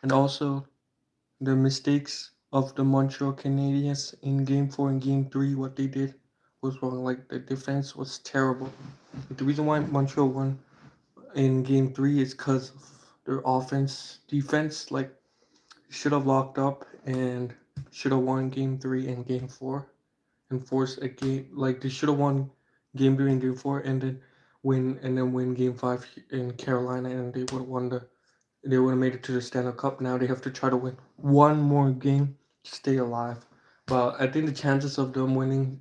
and also the mistakes of the Montreal Canadiens in Game 4 and Game 3. What they did was wrong. Like the defense was terrible. The reason why Montreal won in Game 3 is because of their defense. Like should have locked up and should have won Game 3 and Game 4 and force a game. Like they should have won Game 3 and Game 4 and then win Game 5 in Carolina, and they would have made it to the Stanley Cup. Now they have to try to win one more game to stay alive. But I think the chances of them winning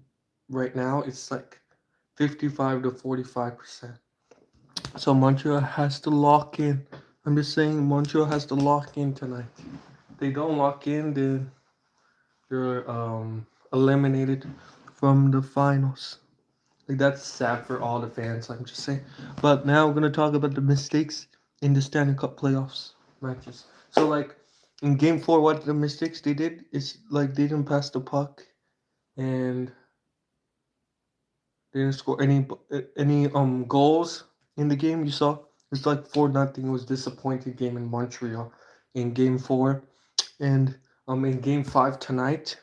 right now it's like 55 to 45%. So Montreal has to lock in. I'm just saying Montreal has to lock in tonight. If they don't lock in, then they're eliminated from the finals. Like that's sad for all the fans. I'm just saying. But now we're gonna talk about the mistakes in the Stanley Cup playoffs matches. So like in Game 4, what the mistakes they did is like they didn't pass the puck and they didn't score any goals in the game. You saw it's like 4-0. It was a disappointing game in Montreal in Game 4, and in Game 5 tonight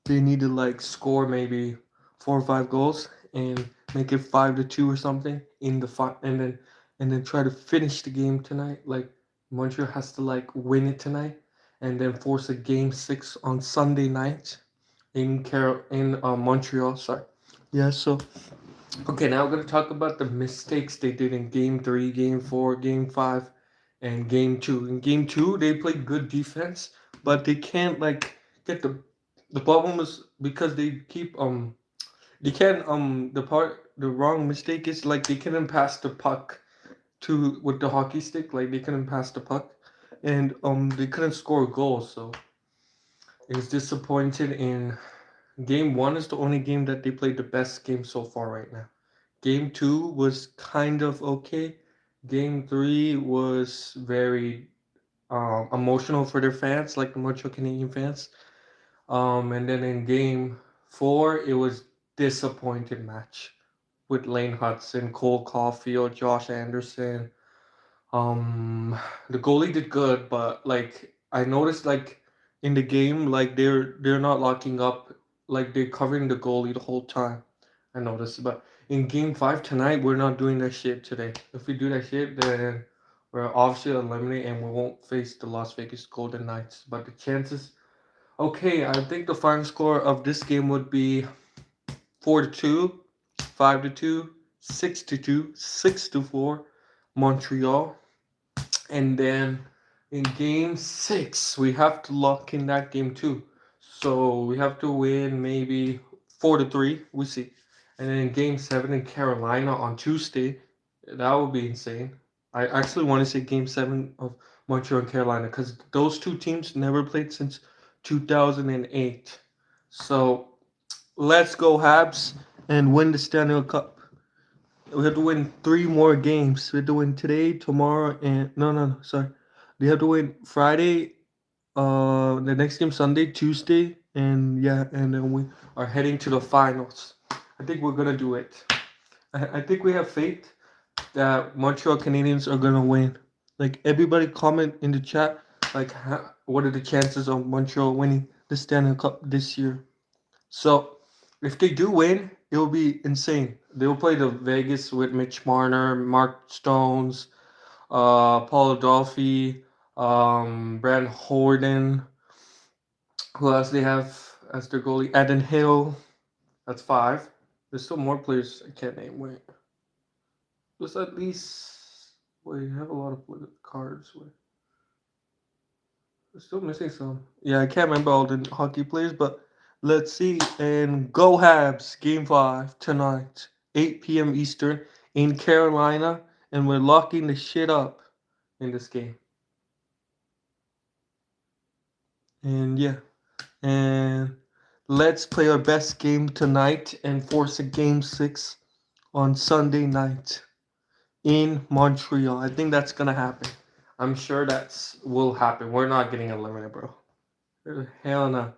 they need to like score maybe 4 or 5 goals and make it 5-2 or something in the and then try to finish the game tonight. Like Montreal has to like win it tonight and then force a game 6 on Sunday night in Montreal. Sorry. Yeah. So okay, now we're gonna talk about the mistakes they did in Game 3, Game 4, Game 5, and Game 2. In Game 2, they played good defense, but they can't like get the problem is because they can't the wrong mistake is like they couldn't pass the puck to with the hockey stick, like they couldn't pass the puck, and they couldn't score goals. So it's disappointed in Game 1 is the only game that they played the best game so far right now. Game 2 was kind of okay. Game 3 was very emotional for their fans, like the Montreal Canadian fans. And then in Game 4, it was disappointing match with Lane Hudson, Cole Caulfield, Josh Anderson. Um, the goalie did good, but like I noticed, like in the game, like they're not locking up, like they're covering the goalie the whole time. I noticed, but in Game 5 tonight, we're not doing that shit today. If we do that shit, then we're obviously eliminated and we won't face the Las Vegas Golden Knights. But the chances, okay, I think the final score of this game would be 4-2, 5-2, 6-2, 6-4, Montreal. And then in Game 6, we have to lock in that game too. So we have to win maybe 4-3. We see. And then in Game 7 in Carolina on Tuesday, that would be insane. I actually want to say Game 7 of Montreal and Carolina because those two teams never played since 2008. So let's go Habs and win the Stanley Cup. We have to win 3 more games. We have to win today, tomorrow, and no, sorry. We have to win Friday, the next game Sunday, Tuesday, and yeah, and then we are heading to the finals. I think we're gonna do it. I think we have faith that Montreal Canadiens are gonna win. Like everybody, comment in the chat. Like, what are the chances of Montreal winning the Stanley Cup this year? So if they do win, it will be insane. They will play the Vegas with Mitch Marner, Mark Stones, Paul Adolphe, Brand Horden. Who else they have as their goalie? Adam Hill. That's 5. There's still more players I can't name. Wait, there's at least. Wait, you have a lot of cards. Wait, we're still missing some. Yeah, I can't remember all the hockey players, but let's see. And go Habs, Game 5 tonight, 8 p.m. Eastern in Carolina, and we're locking the shit up in this game. And yeah, and let's play our best game tonight and force a Game 6 on Sunday night in Montreal. I think that's gonna happen. I'm sure that's will happen. We're not getting eliminated, bro. Hell no.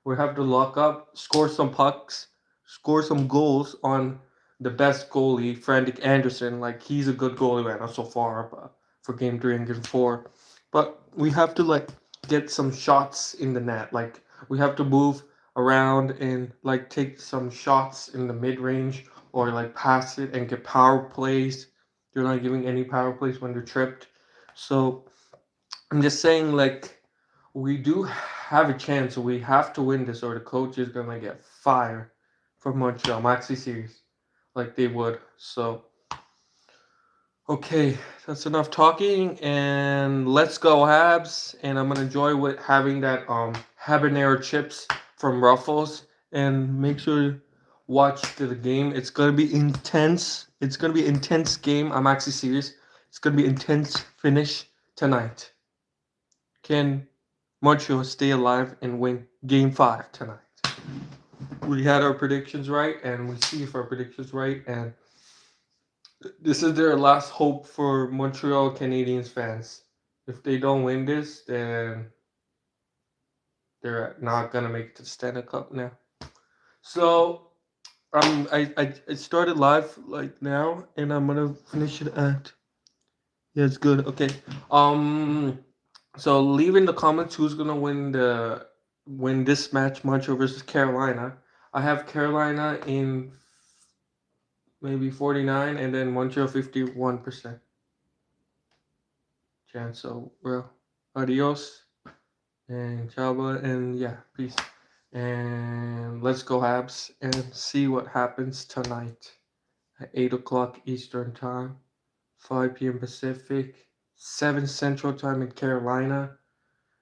We have to lock up, score some pucks, score some goals on the best goalie, Frantic Anderson. Like he's a good goalie right now so far, but for Game 3 and Game 4. But we have to like get some shots in the net. Like we have to move around and like take some shots in the mid range or like pass it and get power plays. They're not giving any power plays when they're tripped. So I'm just saying like we do have a chance. We have to win this or the coach is gonna get fired from Montreal Maxi series like they would. So okay, that's enough talking, and let's go Habs. And I'm gonna enjoy with having that habanero chips from Ruffles, and make sure to watch the game. It's gonna be intense. It's gonna be intense game. I'm actually serious. It's gonna be intense finish tonight. Can Montreal stay alive and win Game 5 tonight? We had our predictions right, and we see if our predictions right, and this is their last hope for Montreal Canadiens fans. If they don't win this, then they're not gonna make it to the Stanley Cup now. So I started live like now, and I'm gonna finish it at yeah, it's good. Okay. Um. So leave in the comments who's gonna win this match, Montreal versus Carolina. I have Carolina in maybe 49, and then Montreal 51% chance. So well, adios and chaba and yeah, peace. And let's go Habs and see what happens tonight at 8 o'clock Eastern time, 5 p.m. Pacific, 7 Central time in Carolina.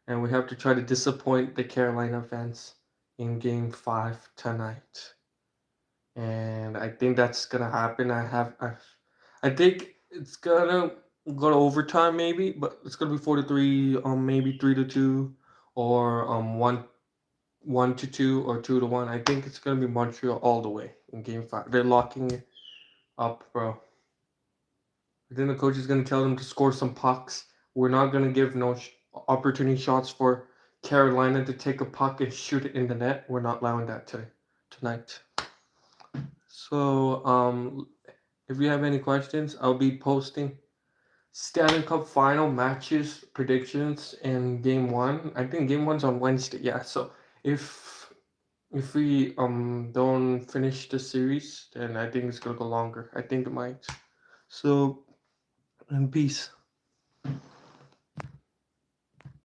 And we have to try to disappoint the Carolina fans in Game 5 tonight. And I think that's gonna happen. I think it's gonna go to overtime maybe, but it's gonna be 4-3, maybe 3-2, or 1-2 or 2-1. I think it's gonna be Montreal all the way in Game 5. They're locking it up, bro. Then the coach is gonna tell them to score some pucks. We're not gonna give no opportunity shots for Carolina to take a puck and shoot it in the net. We're not allowing that tonight. So if you have any questions, I'll be posting Stanley Cup final matches predictions in Game 1. I think Game 1's on Wednesday. Yeah. So if we don't finish the series, then I think it's gonna go longer. I think it might. So and peace.